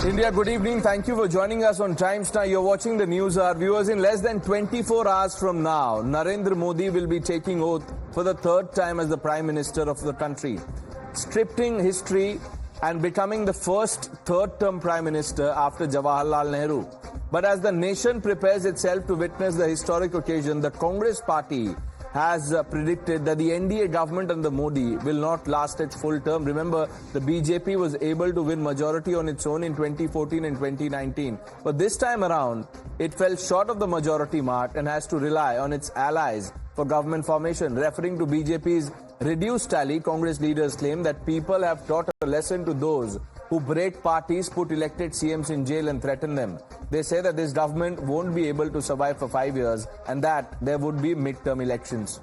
India, good evening. Thank you for joining us on Times Now. You're watching the news. Our viewers, in less than 24 hours from now, Narendra Modi will be taking oath for the third time as the Prime Minister of the country, scripting history and becoming the first third-term Prime Minister after Jawaharlal Nehru. But as the nation prepares itself to witness the historic occasion, the Congress party has predicted that the NDA government under Modi will not last its full term. Remember, the BJP was able to win majority on its own in 2014 and 2019. But this time around, it fell short of the majority mark and has to rely on its allies for government formation. Referring to BJP's reduced tally, Congress leaders claim that people have taught a lesson to those who break parties, put elected CMs in jail and threaten them. They say that this government won't be able to survive for 5 years and that there would be mid-term elections.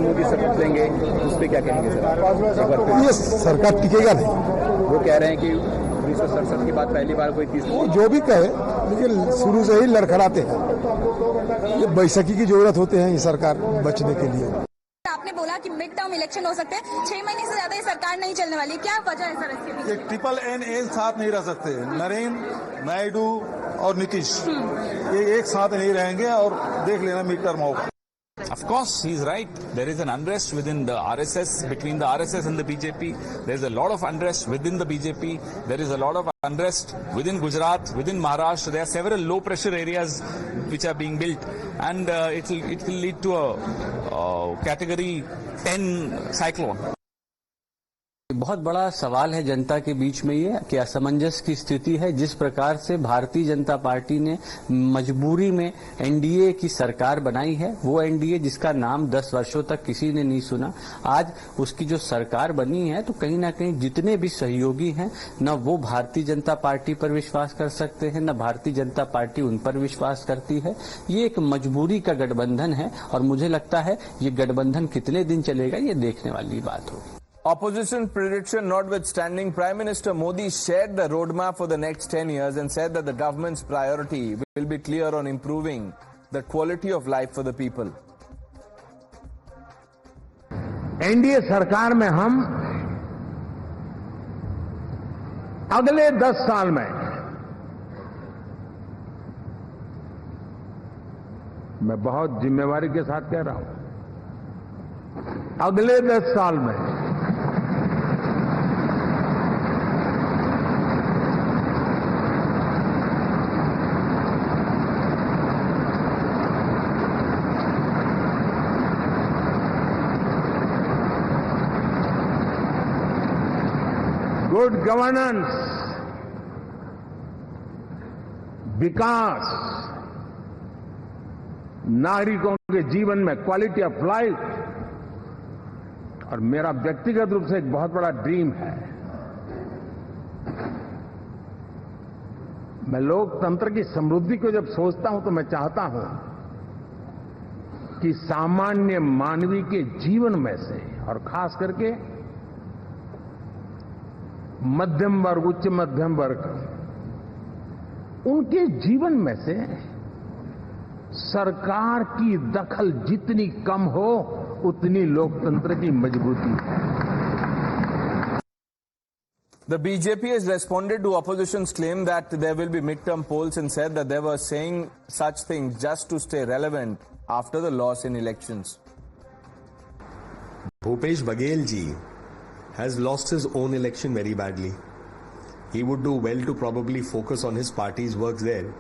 Modi शपथ लेंगे, उस पे क्या कहेंगे sir? ये सरकार टिकेगा नहीं। वो कह रहे हैं कि 1967 के बाद पहली बार कोई तीसरी। वो जो भी कहे, लेकिन शुरू से ही लड़खड़ाते हैं। ये बैसाखी की जरूरत होते हैं ये सरकार बचने के लिए। आपने बोला कि मिड टर्म इलेक्शन हो सकते हैं, 6 महीने से ज्यादा ये सरकार नहीं चलने वाली, क्या वजह है सर इसके पीछे? ये ट्रिपल एन एक साथ नहीं रह सकते। नरेंद्र, नायडू और नीतीश ये एक साथ नहीं रहेंगे और देख लेना मिड टर्म होगा। Of course, he's right. There is an unrest within the RSS, between the RSS and the BJP. There's a lot of unrest within the BJP. There is a lot of unrest within Gujarat, within Maharashtra. There are several low-pressure areas which are being built, and it will lead to a Category 10 cyclone. बहुत बड़ा सवाल है जनता के बीच में ये कि असमंजस की स्थिति है। जिस प्रकार से भारतीय जनता पार्टी ने मजबूरी में एनडीए की सरकार बनाई है, वो एनडीए जिसका नाम 10 वर्षों तक किसी ने नहीं सुना, आज उसकी जो सरकार बनी है तो कहीं ना कहीं जितने भी सहयोगी हैं न वो भारतीय जनता पार्टी पर विश्वास कर सकते हैं, न भारतीय जनता पार्टी उन पर विश्वास करती है। ये एक मजबूरी का गठबंधन है और मुझे लगता है ये गठबंधन कितने दिन चलेगा ये देखने वाली बात होगी। Opposition prediction notwithstanding, Prime Minister Modi shared the roadmap for the next 10 years and said that the government's priority will be clear on improving the quality of life for the people. NDA सरकार में हम अगले 10 साल में मैं बहुत जिम्मेवारी के साथ कह रहा हूं, अगले 10 साल में गुड गवर्नेंस, विकास, नागरिकों के जीवन में क्वालिटी ऑफ लाइफ, और मेरा व्यक्तिगत रूप से एक बहुत बड़ा ड्रीम है, मैं लोकतंत्र की समृद्धि को जब सोचता हूं तो मैं चाहता हूं कि सामान्य मानवीय के जीवन में से और खास करके मध्यम वर्ग, उच्च मध्यम वर्ग, उनके जीवन में से सरकार की दखल जितनी कम हो उतनी लोकतंत्र की मजबूती है। The BJP has responded to opposition's claim that there will be midterm polls and said that they were saying such things just to stay relevant after the loss in elections. Bhupesh Baghel ji has lost his own election very badly. He would do well to probably focus on his party's work there.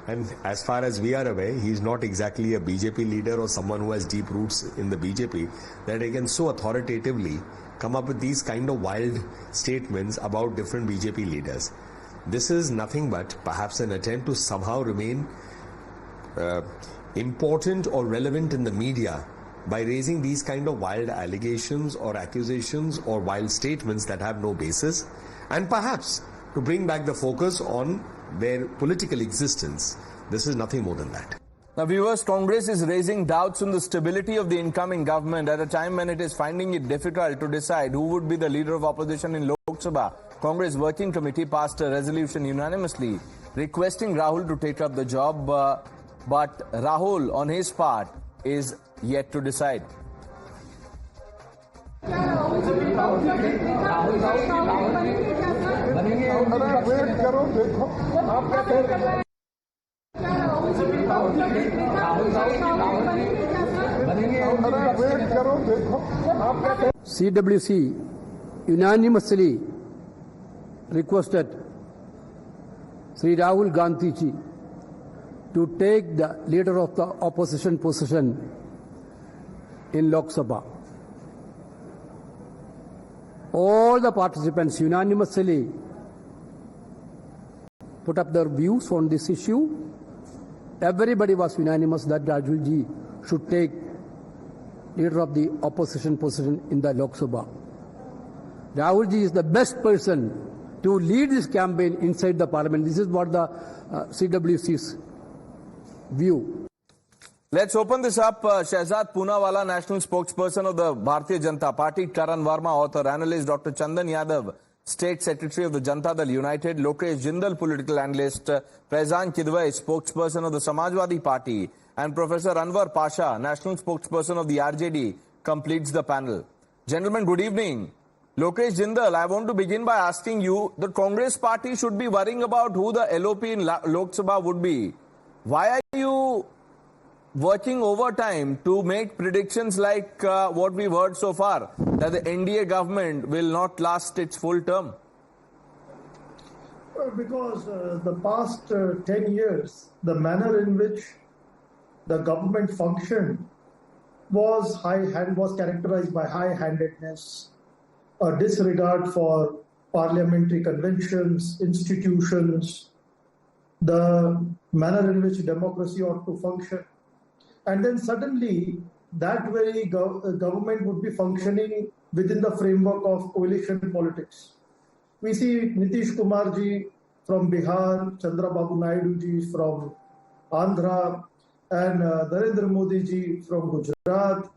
And as far as we are aware, he is not exactly a BJP leader or someone who has deep roots in the BJP that he can so authoritatively come up with these kind of wild statements about different BJP leaders. This is nothing but perhaps an attempt to somehow remain important or relevant in the media by raising these kind of wild allegations or accusations or wild statements that have no basis, and perhaps to bring back the focus on their political existence. This is nothing more than that. Now, viewers, Congress is raising doubts on the stability of the incoming government at a time when it is finding it difficult to decide who would be the leader of opposition in Lok Sabha. Congress Working Committee passed a resolution unanimously requesting Rahul to take up the job, but Rahul, on his part, is yet to decide. बनेंगे wait करो, देखो आप क्या wait करो, देखो आप क्या CWC unanimously requested Sri Rahul Gandhi ji to take the leader of the opposition position in Lok Sabha. All the participants unanimously put up their views on this issue. Everybody was unanimous that Rahul ji should take leader of the opposition position in the Lok Sabha. Rahul ji is the best person to lead this campaign inside the parliament. This is what the CWC's view. Let's open this up. Shehzad Poonawalla, national spokesperson of the Bharatiya Janata Party, Karan Verma, author, analyst, Dr. Chandan Yadav, State Secretary of the Janata Dal United, Lokesh Jindal, political analyst, Faizan Kidwai, spokesperson of the Samajwadi Party, and Professor Anwar Pasha, national spokesperson of the RJD, completes the panel. Gentlemen, good evening. Lokesh Jindal, I want to begin by asking you, the Congress party should be worrying about who the LOP in Lok Sabha would be. Why are you working overtime to make predictions like what we've heard so far, that the NDA government will not last its full term? Because the past 10 years, the manner in which the government functioned was characterized by high-handedness, a disregard for parliamentary conventions, institutions, the manner in which democracy ought to function. And then suddenly, that very government would be functioning within the framework of coalition politics. We see Nitish Kumar ji from Bihar, Chandrababu Naidu ji from Andhra, and Narendra Modi ji from Gujarat,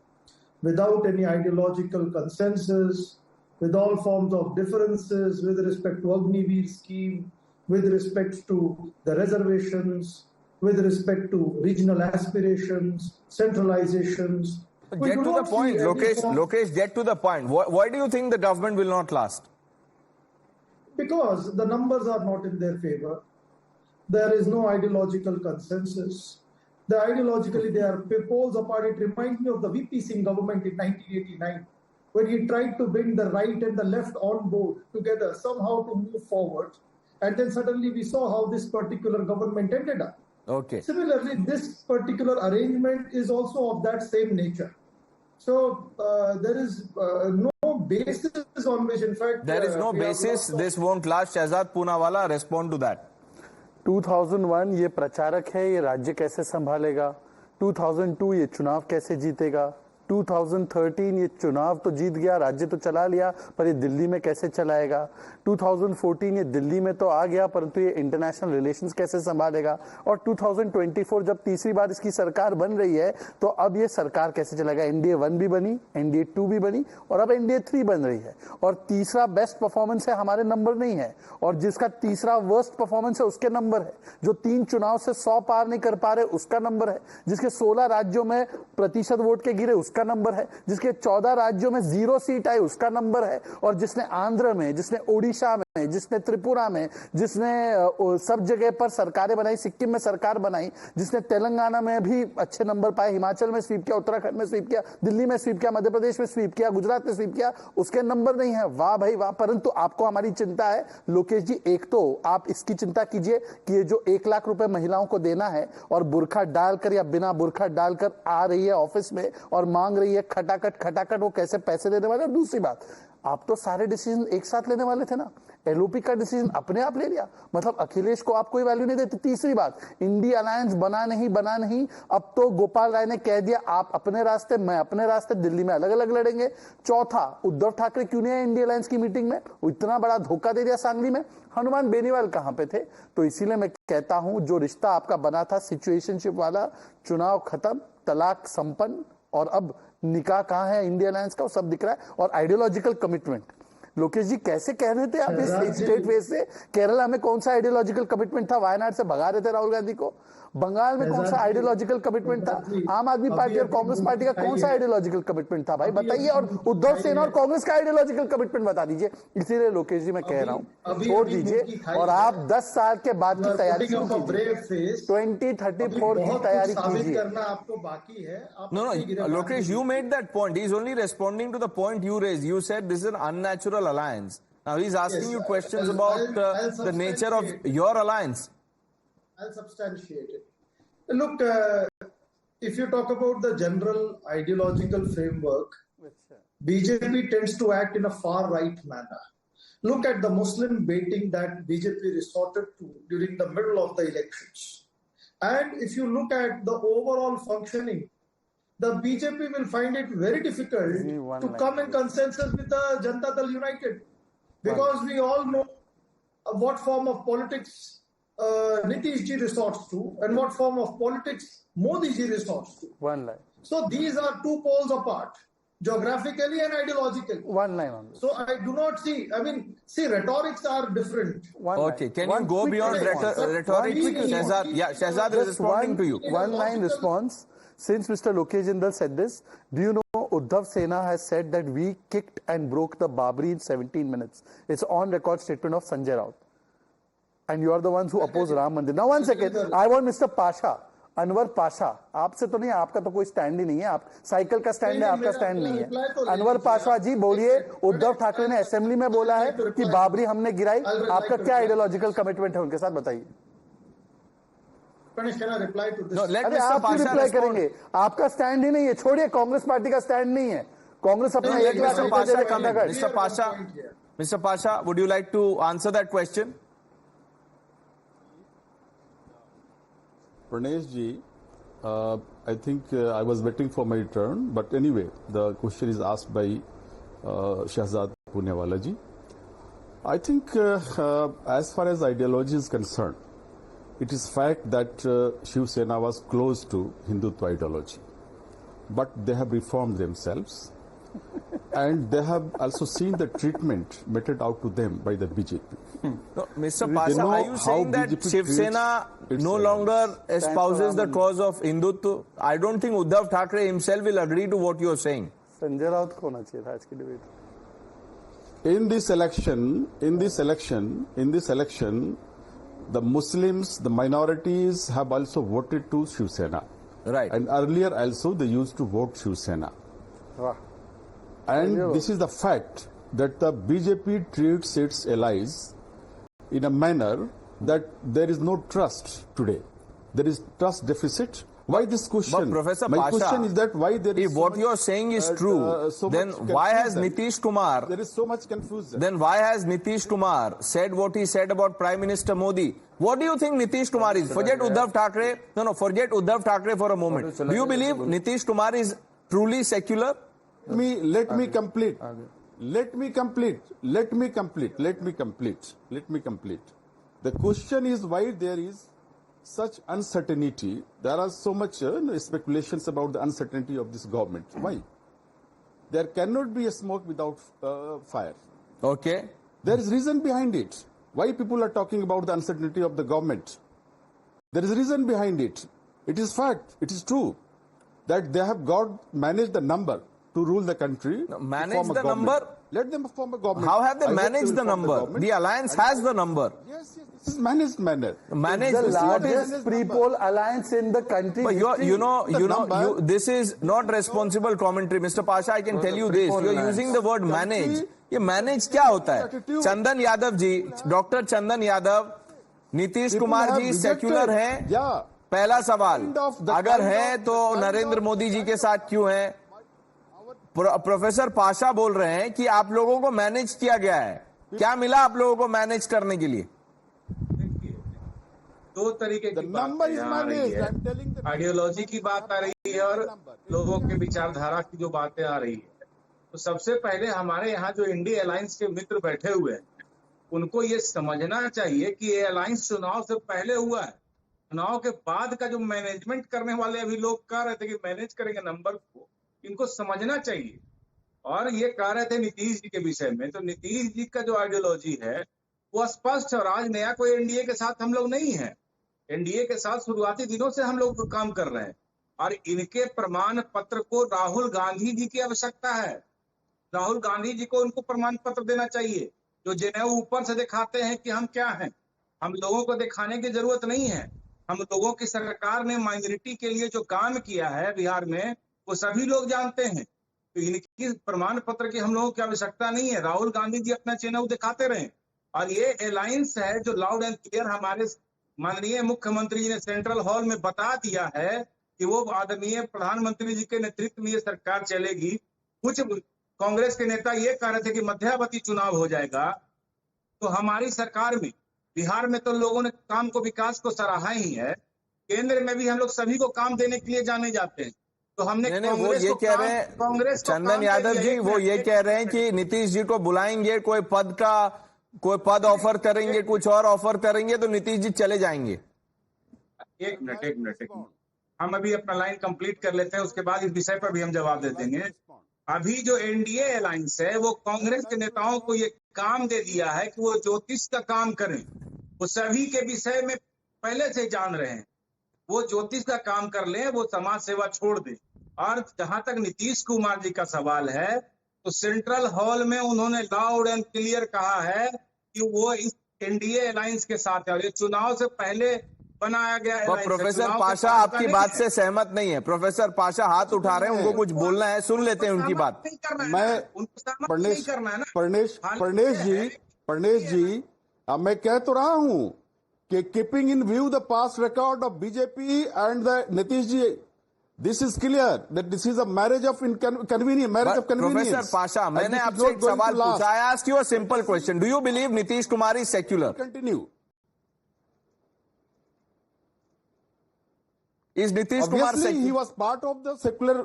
without any ideological consensus, with all forms of differences with respect to Agniveer scheme, with respect to the reservations, with respect to regional aspirations, centralizations. Get to the point, Lokesh, get to the point. Why do you think the government will not last? Because the numbers are not in their favor. There is no ideological consensus. Ideologically, they are poles apart. It reminds me of the VP Singh government in 1989, when he tried to bring the right and the left on board together, somehow to move forward. And then suddenly we saw how this particular government ended up. Okay. Similarly, this particular arrangement is also of that same nature. So there is no basis on which, in fact... There is no basis. This won't last. Shehzad Poonawalla, respond to that. 2001 ये प्रचारक है, ये राज्य कैसे संभालेगा. 2002 ये चुनाव कैसे जीतेगा. 2013 ये चुनाव तो जीत गया, राज्य तो चला लिया, पर ये दिल्ली में कैसे चलाएगा. 2014 ये दिल्ली में तो आ गया, परंतु ये इंटरनेशनल रिलेशंस कैसे संभालेगा. और 2024 जब तीसरी बार इसकी सरकार बन रही है, तो अब ये सरकार कैसे चलाएगा. NDA 1 भी बनी, NDA 2 भी बनी, और अब NDA 3 बन रही है. और तीसरा बेस्ट परफॉर्मेंस है, हमारे नंबर नहीं है, और जिसका तीसरा वर्स्ट परफॉर्मेंस है उसके नंबर है. जो 3 चुनाव से 100 पार नहीं कर पा रहे उसका नंबर है. जिसके 16 राज्यों में प्रतिशत वोट के गिरे उसका नंबर है. जिसके 14 राज्यों में 0 सीट आई उसका नंबर है. और जिसने आंध्र में, जिसने ओडिशा में, जिसने त्रिपुरा में, जिसने सब जगह पर सरकारें बनाई, सिक्किम में सरकार बनाई, जिसने तेलंगाना में भी अच्छे नंबर पाए, हिमाचल में स्वीप किया, उत्तराखंड में स्वीप किया, दिल्ली में स्वीप किया, मध्य प्रदेश में स्वीप किया, गुजरात में स्वीप किया, उसके नंबर नहीं है. वाह भाई वाह. परंतु आपको हमारी चिंता है लोकेश जी. एक तो आप इसकी चिंता कीजिए कि ये जो 1 लाख रुपए महिलाओं को देना है और बुरखा डालकर या बिना बुरखा डालकर आ रही है ऑफिस में और मांग रही है खटाखट, वो कैसे पैसे देने वाले. और दूसरी बात, आप तो सारे डिसीजन एक साथ लेने वाले थे ना. LOP का डिसीजन अपने आप ले लिया, मतलब अखिलेश को आप कोई वैल्यू नहीं देते. तीसरी बात, इंडिया अलायंस बना नहीं. अब तो गोपाल राय ने कह दिया आप अपने रास्ते, मैं अपने रास्ते, दिल्ली में अलग अलग लड़ेंगे. चौथा, उद्धव ठाकरे क्यों नहीं आए इंडिया अलायंस की मीटिंग में. इतना बड़ा धोखा दे दिया सांगली में. हनुमान बेनीवाल कहां पे थे. तो इसीलिए मैं कहता हूं, जो रिश्ता आपका बना था सिचुएशनशिप वाला, चुनाव खत्म, तलाक संपन्न, और अब निकाह कहां है इंडिया अलायंस का, वो सब दिख रहा है. और आइडियोलॉजिकल कमिटमेंट, लोकेश जी कैसे कह रहे थे आप इस स्टेट फेस से? केरला में कौन सा आइडियोलॉजिकल कमिटमेंट था? वायनाड से भगा रहे थे राहुल गांधी को। बंगाल में कौन सा आइडियोलॉजिकल कमिटमेंट था? आम आदमी पार्टी और कांग्रेस पार्टी का कौन सा आइडियोलॉजिकल कमिटमेंट था भाई बताइए? और उद्धव सेना और कांग्रेस का आइडियोलॉजिकल कमिटमेंट बता दीजिए। इसीलिए लोकेश जी मैं कह रहा हूं छोड़ दीजिए और आप 10 साल के बाद की तैयारी शुरू कीजिए, 2034 की तैयारी कीजिए। आपको बाकी है। No, Lokesh, you made that point. He's only responding to the point you raised. You said this is an unnatural alliance. Now he's asking you questions about the nature of your alliance. I'll substantiate it. Look, if you talk about the general ideological framework, BJP tends to act in a far right manner. Look at the Muslim baiting that BJP resorted to during the middle of the elections. And if you look at the overall functioning, the BJP will find it very difficult to come in consensus with the Janata Dal United. Because we all know what form of politics Nitish ji resorts to and what form of politics Modi ji resorts to. One line. So these are two poles apart, geographically and ideologically. One line on this. So I do not see, rhetorics are different. Okay, can you go beyond rhetoric? Shehzad is responding to you. One line response. Since Mr. Lokesh Jindal said this, do you know Uddhav Sena has said that we kicked and broke the Babri in 17 minutes. It's on record statement of Sanjay Raut. And you are the ones who oppose Ram Mandir. Now one second, I want Mr. Pasha, Anwar Pasha. आपसे तो नहीं, आपका तो कोई stand ही नहीं है, आप cycle का स्टैंड है, आपका स्टैंड नहीं है। अनवर पाशा जी बोलिए, उद्धव ठाकरे ने असेंबली में बोला है कि बाबरी हमने गिराई, आपका क्या आइडियोलॉजिकल कमिटमेंट है उनके साथ बताइए। अरे आप क्यों रिप्लाई करेंगे? आपका स्टैंड ही नहीं है, छोड़िए कांग्रेस पार्टी का स्टैंड नहीं है। कांग्रेस अपना 1 लाख रुपए दे रहे। Mr. Pasha, would you like to answer that question? Pranesh ji, I think I was waiting for my turn, but anyway, the question is asked by Shehzad Poonewala ji. I think as far as ideology is concerned, it is fact that Shiv Sena was close to Hindutva ideology, but they have reformed themselves and they have also seen the treatment meted out to them by the BJP. No, Mr. Pasha, are you saying that Shiv Sena no longer espouses the cause of Hindutva? I don't think Uddhav Thackeray himself will agree to what you are saying. Sanjay Raut को होना चाहिए था आज की debate. In this election, the Muslims, the minorities have also voted to Shiv Sena. Right. And earlier also they used to vote Shiv Sena. Wow. And this is the fact that the BJP treats its allies in a manner that there is no trust today. There is trust deficit. Why this question? But Professor My Pasha, question is that why there is if what you are saying is true, then why has Nitish Kumar? There is so much confusion. Then why has Nitish Kumar said what he said about Prime Minister Modi? What do you think Nitish Kumar is? Forget Uddhav Thackeray. No, forget Uddhav Thackeray for a moment. Do you believe Nitish Kumar is truly secular? Let me complete. The question is why there is such uncertainty. There are so much speculations about the uncertainty of this government. Why? There cannot be a smoke without fire. Okay. There is reason behind it. Why people are talking about the uncertainty of the government? There is reason behind it. It is fact. It is true that they have managed the number to rule the country. Manage the number? Let them form a government. How have they managed the number? The alliance has the number. Yes, this is managed manner. Managed the largest pre-poll alliance in the country. But this is not responsible commentary. Mr. Pasha, I can tell you this. You are using the word manage. ये manage क्या होता है? Chandan Yadav ji, doctor Chandan Yadav, Nitish Kumar ji secular हैं? पहला सवाल, अगर हैं तो नरेंद्र मोदी जी के साथ क्यों हैं? प्रोफेसर पाशा बोल रहे हैं कि आप लोगों को मैनेज किया गया है। क्या मिला आप लोगों को मैनेज करने के लिए? दो तरीके की बात आ रही है, आइडियोलॉजी की बात आ रही है और लोगों के विचारधारा की जो बातें आ रही है। तो सबसे पहले हमारे यहाँ जो इंडिया अलायंस के मित्र बैठे हुए हैं, उनको ये समझना चाहिए कि ये अलायंस चुनाव से पहले हुआ है। चुनाव के बाद का जो मैनेजमेंट करने वाले अभी लोग कह रहे थे कि मैनेज करेंगे नंबर को, इनको समझना चाहिए और ये कह रहे थे नीतीश जी के विषय में, तो नीतीश जी का जो आइडियोलॉजी है वो स्पष्ट और आज नया कोई एनडीए के साथ हम लोग नहीं है। एनडीए के साथ शुरुआती दिनों से हम लोग काम कर रहे हैं और इनके प्रमाण पत्र को राहुल गांधी जी की आवश्यकता है। राहुल गांधी जी को उनको प्रमाण पत्र देना चाहिए, जो जेनेऊ ऊपर से दिखाते हैं कि हम क्या हैं। हम लोगों को दिखाने की जरूरत नहीं है। हम लोगों की सरकार ने माइनॉरिटी के लिए जो काम किया है बिहार में वो सभी लोग जानते हैं। तो इनकी प्रमाण पत्र की हम लोगों की आवश्यकता नहीं है। राहुल गांधी जी अपना चेनेऊ दिखाते रहे और ये अलायंस है जो लाउड एंड क्लियर हमारे माननीय मुख्यमंत्री जी ने सेंट्रल हॉल में बता दिया है कि वो आदरणीय प्रधानमंत्री जी के नेतृत्व में ये सरकार चलेगी। कुछ कांग्रेस के नेता ये कह रहे थे कि मध्यावधि चुनाव हो जाएगा, तो हमारी सरकार में बिहार में तो लोगों ने काम को, विकास को सराहा ही है। केंद्र में भी हम लोग सभी को काम देने के लिए जाने जाते हैं। तो हमने वो ये कह रहे हैं चंदन यादव जी, वो ये कह रहे हैं कि नीतीश जी को बुलाएंगे, कोई पद ऑफर करेंगे, कुछ और ऑफर करेंगे तो नीतीश जी चले जाएंगे। एक मिनट हम अभी अपना लाइन कंप्लीट कर लेते हैं, उसके बाद इस विषय पर भी हम जवाब दे देंगे। अभी जो एनडीए अलायंस है वो कांग्रेस के नेताओं को ये काम दे दिया है कि वो ज्योतिष का काम करें। वो सभी के विषय में पहले से जान रहे हैं, वो ज्योतिष का काम कर लें, वो समाज सेवा छोड़ दें। और जहां तक नीतीश कुमार जी का सवाल है, तो सेंट्रल हॉल में उन्होंने लाउड एंड क्लियर कहा है कि वो इस एनडीए अलायंस के साथ है और ये चुनाव से पहले बनाया गया है। प्रोफेसर पाशा आपकी बात से सहमत नहीं है। प्रोफेसर पाशा हाथ उठा रहे हैं, उनको कुछ बोलना है, सुन लेते हैं उनकी बात। प्रणेश जी मैं कह तो रहा हूं कि keeping in view the past record of BJP and the Nitish ji, this is clear that this is a marriage of convenience, marriage of convenience. Professor Pasha, मैंने आपसे एक सवाल पूछा, I asked you a simple question, do you believe Nitish Kumar is secular? Continue. Is Nitish Kumar Obviously, he was part of the secular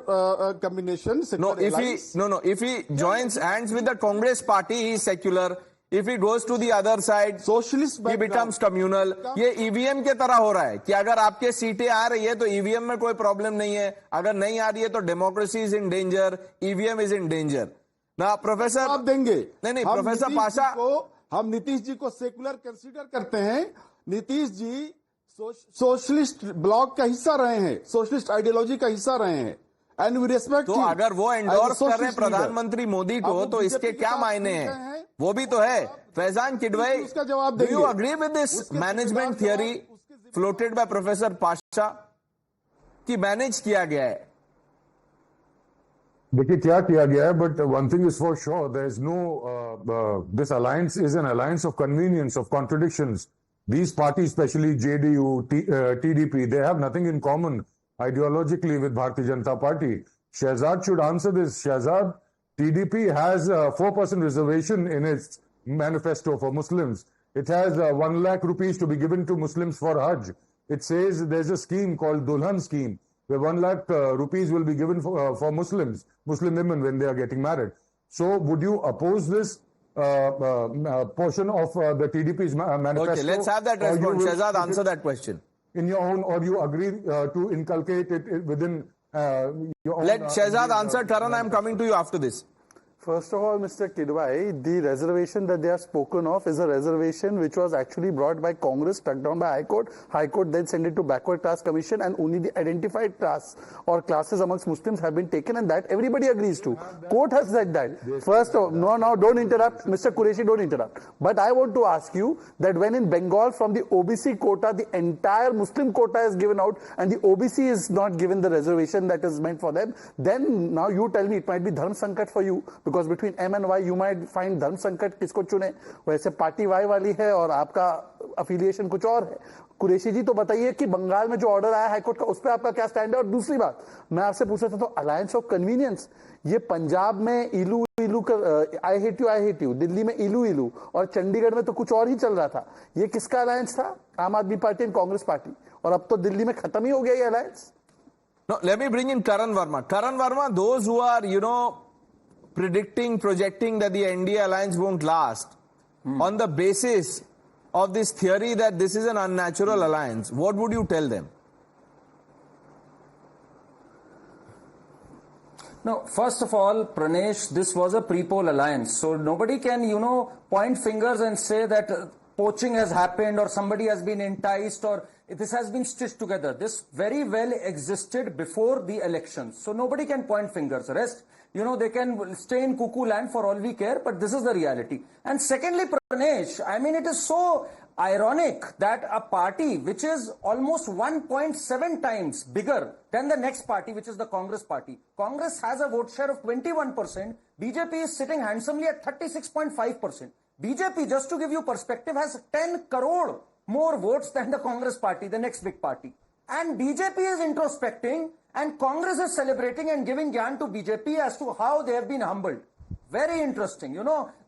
combination. Secular if he joins hands with the Congress party, he is secular. If he goes to the other side, socialist, he becomes communal. ये EVM के तरह हो रहा है कि अगर आपके सीटें आ रही है तो ईवीएम में कोई प्रॉब्लम नहीं है, अगर नहीं आ रही है तो democracy is in danger, EVM is in danger. ना प्रोफेसर आप देंगे नहीं प्रोफेसर पाशा, हम नीतीश जी को सेकुलर कंसीडर करते हैं। नीतीश जी सोशलिस्ट ब्लॉक का हिस्सा रहे हैं, सोशलिस्ट आइडियोलॉजी का हिस्सा रहे हैं, एंड वी रिस्पेक्ट। तो अगर वो एंडोर्स कर रहे हैं प्रधानमंत्री मोदी को, तो इसके क्या मायने हैं? वो भी तो है। फैजान किडवई, उसका जवाब देंगे। Do you agree with this management theory floated by professor Pasha कि मैनेज किया गया है? देखिए क्या किया गया है, but one thing is for sure, there is no, this alliance is an alliance of convenience, of contradictions. These parties, especially JDU, TDP, they have nothing in common ideologically with Bharatiya Janata Party. Shehzad should answer this. Shehzad, TDP has a 4% reservation in its manifesto for Muslims. It has 1 lakh rupees to be given to Muslims for Hajj. It says there's a scheme called Dulhan scheme, where 1 lakh rupees will be given for Muslims, Muslim women when they are getting married. So would you oppose this portion of the TDP's manifesto? Okay, let's have that response. Shehzad, answer that question. In your own, or you agree to inculcate it within your own... Let Shehzad answer. Taran, I am coming to you after this. First of all, Mr. Kidwai, the reservation that they have spoken of is a reservation which was actually brought by Congress, struck down by High Court. High Court then sent it to Backward Class Commission, and only the identified class or classes amongst Muslims have been taken, and that everybody agrees to. Court has said that. First of all, no, don't interrupt. Mr. Qureshi, don't interrupt. But I want to ask you that when in Bengal from the OBC quota, the entire Muslim quota is given out, and the OBC is not given the reservation that is meant for them, then now you tell me it might be Dharm Sankat for you, because between M and Y you might find धर्म संकट किसको चुने। वैसे party Y वाली है और आपका affiliation कुछ और है। कुरैशी जी तो बताइए कि बंगाल में जो ऑर्डर आया हाईकोर्ट का, उस पर आपका क्या स्टैंड है? और दूसरी बात मैं आपसे पूछ रहा था, तो अलायंस ऑफ कन्वीनियंस, ये पंजाब में इलू इलू कर आई हेट यू, दिल्ली में इलू इलू, और चंडीगढ़ में तो कुछ और ही चल रहा था। ये किसका अलायंस था? आम आदमी पार्टी एंड कांग्रेस पार्टी, और अब तो दिल्ली में खत्म ही हो गया ये alliance. No, let me bring in Taran Verma. Taran Verma, those who are, projecting that the NDA alliance won't last on the basis of this theory that this is an unnatural alliance, what would you tell them? No, first of all, Pranesh, this was a pre-poll alliance. So nobody can, point fingers and say that poaching has happened or somebody has been enticed or this has been stitched together. This very well existed before the elections. So nobody can point fingers. Rest, they can stay in cuckoo land for all we care, but this is the reality. And secondly, Pranesh, I mean, it is so ironic that a party which is almost 1.7 times bigger than the next party, which is the Congress party. Congress has a vote share of 21%. BJP is sitting handsomely at 36.5%. BJP, just to give you perspective, has 10 crore more votes than the Congress party, the next big party. And BJP is introspecting and Congress is celebrating and giving gyan to BJP as to how they have been humbled. Very interesting.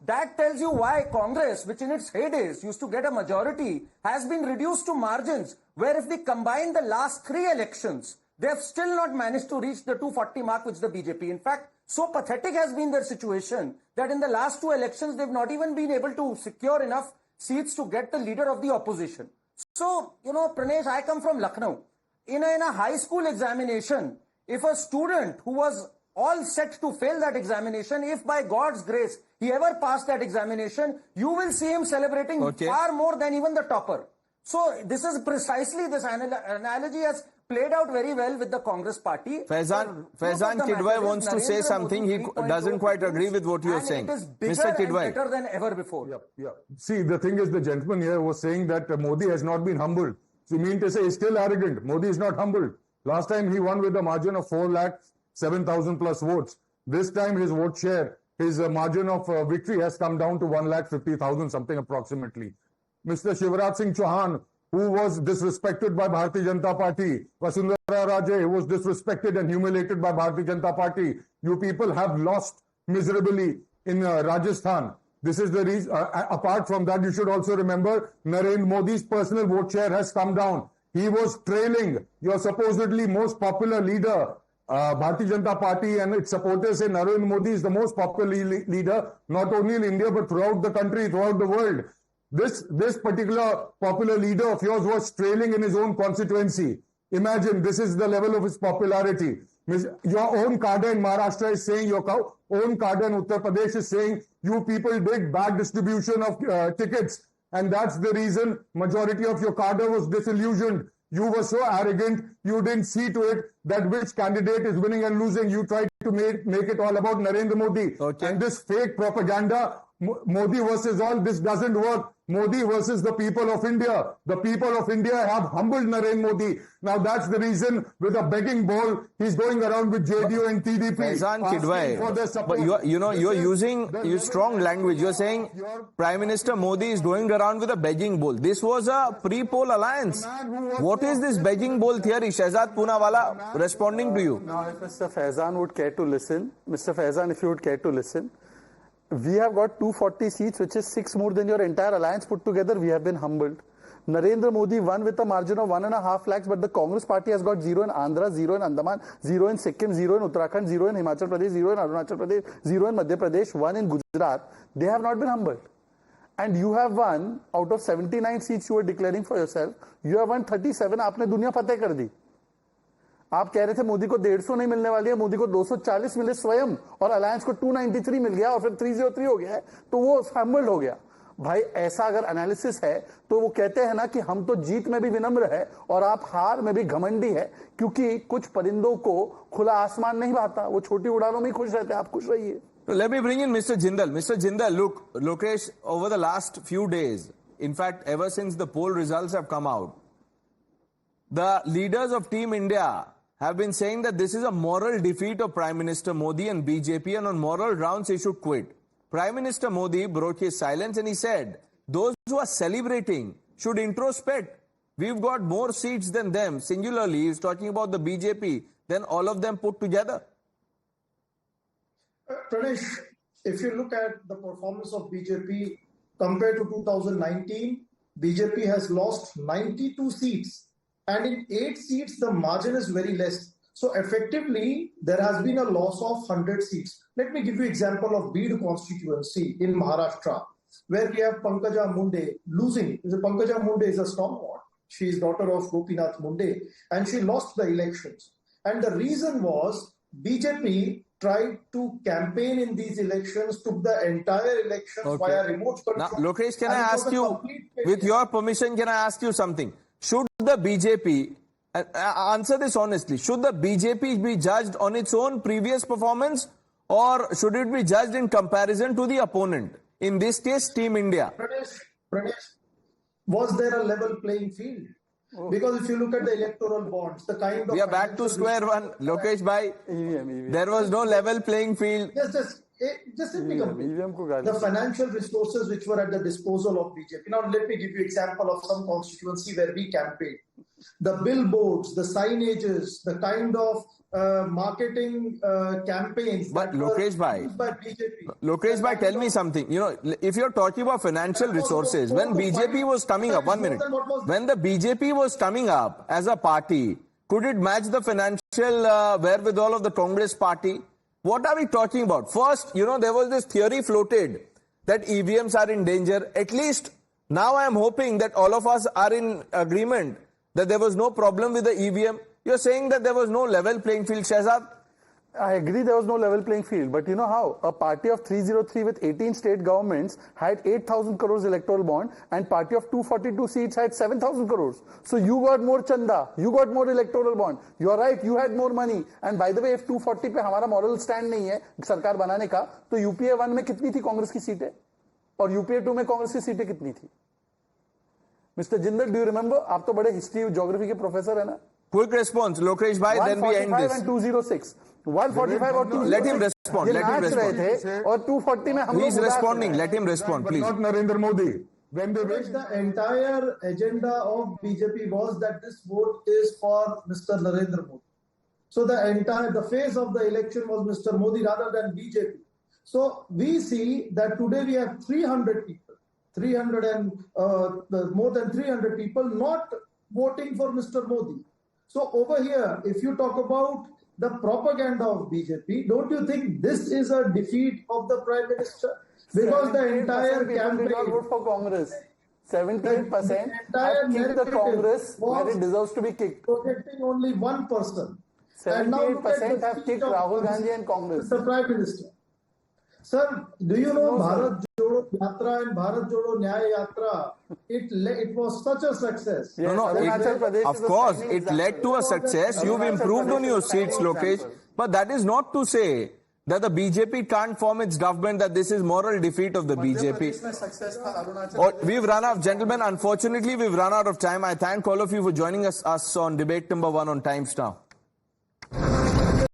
That tells you why Congress, which in its heydays used to get a majority, has been reduced to margins where if they combine the last 3 elections, they have still not managed to reach the 240 mark, which the BJP. In fact, so pathetic has been their situation that in the last 2 elections, they've not even been able to secure enough seats to get the leader of the opposition. So, Pranesh, I come from Lucknow. In a high school examination, if a student who was all set to fail that examination, if by God's grace he ever passed that examination, you will see him celebrating far more than even the topper. So this is precisely this analogy has played out very well with the Congress party. Faizan Kidwai wants to say something. He doesn't quite agree with what you are saying. It is bigger and better than ever before. Yeah. See, the thing is, the gentleman here was saying that Modi has not been humbled. So you mean to say he's still arrogant? Modi is not humbled. Last time he won with a margin of 4,07,000 plus votes. This time his vote share, his margin of victory has come down to 1,50,000 something approximately. Mr. Shivraj Singh Chauhan, who was disrespected by Bharatiya Janata Party, Vasundhara Raje, who was disrespected and humiliated by Bharatiya Janata Party. You people have lost miserably in Rajasthan. This is the reason. Apart from that, you should also remember Narendra Modi's personal vote share has come down. He was trailing your supposedly most popular leader, Bharatiya Janata Party, and its supporters say Narendra Modi is the most popular leader, not only in India, but throughout the country, throughout the world. This particular popular leader of yours was trailing in his own constituency. Imagine, this is the level of his popularity. Your own cadre in Maharashtra is saying, your own cadre in Uttar Pradesh is saying, you people did bad distribution of tickets. And that's the reason majority of your cadre was disillusioned. You were so arrogant, you didn't see to it that which candidate is winning and losing. You tried to make it all about Narendra Modi. And this fake propaganda, Modi versus all, this doesn't work. Modi versus the people of India. The people of India have humbled Narendra Modi. Now that's the reason with a begging bowl, he's going around with JDU and TDP. Faizan Kidwai, but you're using strong language. You're saying Prime Minister Modi is going around with a begging bowl. This was a pre-poll alliance. What is this begging bowl theory? Shehzad Poonawala responding to you. Now, if Mr. Faizan would care to listen, Mr. Faizan, if you would care to listen, we have got 240 seats, which is 6 more than your entire alliance put together. We have been humbled. Narendra Modi won with a margin of 1.5 lakhs, but the Congress party has got 0 in Andhra, 0 in Andaman, 0 in Sikkim, 0 in Uttarakhand, 0 in Himachal Pradesh, 0 in Arunachal Pradesh, 0 in Madhya Pradesh, 1 in Gujarat. They have not been humbled. And you have won, out of 79 seats you were declaring for yourself, you have won 37, आपने दुनिया फतेह कर दी. आप कह रहे थे मोदी को 150 नहीं मिलने वाली है, मोदी को 240 मिले स्वयं, और अलायंस को 293 मिल गया और फिर 303 हो गया है, तो वो हम्बल्ड हो गया. भाई ऐसा अगर एनालिसिस है तो वो कहते हैं ना कि हम तो जीत में भी विनम्र है और आप हार में भी घमंडी है, क्योंकि कुछ परिंदों को खुला आसमान नहीं भाता, वो छोटी उड़ानों में खुश रहते हैं. आप खुश रहिए. Let me bring in Mr. Jindal. Mr. Jindal, look, Lokesh, over the last few days, in fact, ever since the poll results have come out, the leaders of Team India have been saying that this is a moral defeat of Prime Minister Modi and BJP, and on moral grounds he should quit. Prime Minister Modi broke his silence and he said, those who are celebrating should introspect. We've got more seats than them. Singularly, he's talking about the BJP than all of them put together. Pranesh, if you look at the performance of BJP compared to 2019, BJP has lost 92 seats. And in 8 seats, the margin is very less. So effectively, there has been a loss of 100 seats. Let me give you an example of Bid constituency in Maharashtra, where we have Pankaja Munde losing. Pankaja Munde is a stalwart. She is daughter of Gopinath Munde, and she lost the elections. And the reason was BJP tried to campaign in these elections, took the entire elections via remote control. Now, Lokesh, can I and it was ask a you, complete with your permission, can I ask you something? Should the BJP, answer this honestly, should the BJP be judged on its own previous performance, or should it be judged in comparison to the opponent? In this case, Team India. Pranesh, was there a level playing field? Because if you look at the electoral bonds, the kind of... We are back to square one. Lokesh bhai, there was no level playing field. Just let me complete. The financial resources which were at the disposal of BJP. Now let me give you example of some constituency where we campaigned. The billboards, the signages, the kind of marketing campaigns. But Lokesh bhai, by BJP. Lokesh bhai, tell me something. You know, if you're talking about financial resources, when BJP was coming up, 1 minute, when the BJP was coming up as a party, could it match the financial wherewithal of the Congress party? What are we talking about? First, you know, there was this theory floated that EVMs are in danger. At least now I am hoping that all of us are in agreement that there was no problem with the EVM. You're saying that there was no level playing field, Shehzad? I agree there was no level playing field, but you know how? A party of 303 with 18 state governments had 8,000 crores electoral bond, and party of 242 seats had 7,000 crores. So you got more chanda, you got more electoral bond. You are right, you had more money. And by the way, if 240 पे हमारा moral stand नहीं है सरकार बनाने का, तो UPA 1 में कितनी थी कांग्रेस की सीटें? और UPA 2 में कांग्रेस की सीटें कितनी थी? Mr. Jindal, do you remember? आप तो बड़े history, geography के professor है ना? Quick response, Lokesh bhai, then we end this. 145 and 206. 145 और 206. Let him respond. Let him respond. और 240 में हम He is responding. Let him respond, please. Not Narendra Modi. When they The entire agenda of BJP was that this vote is for Mr. Narendra Modi. So the phase of the election was Mr. Modi rather than BJP. So we see that today we have 300 people, more than 300 people not voting for Mr. Modi. So over here, if you talk about the propaganda of BJP, don't you think this is a defeat of the Prime Minister? Because the entire campaign... did not vote for Congress. 78% have kicked the Congress where it deserves to be kicked. Protecting only one person. 78% have kicked Rahul Gandhi and Congress. The Prime Minister. Sir, do you know Bharat Jodo Yatra and Bharat Jodo Nyaya Yatra? It was such a success. Yes, of course, it led to a success. You've improved on your seats, Lokesh. But that is not to say that the BJP can't form its government, that this is moral defeat of the BJP. We've run out, gentlemen. Unfortunately, we've run out of time. I thank all of you for joining us on debate number 1 on Times Now.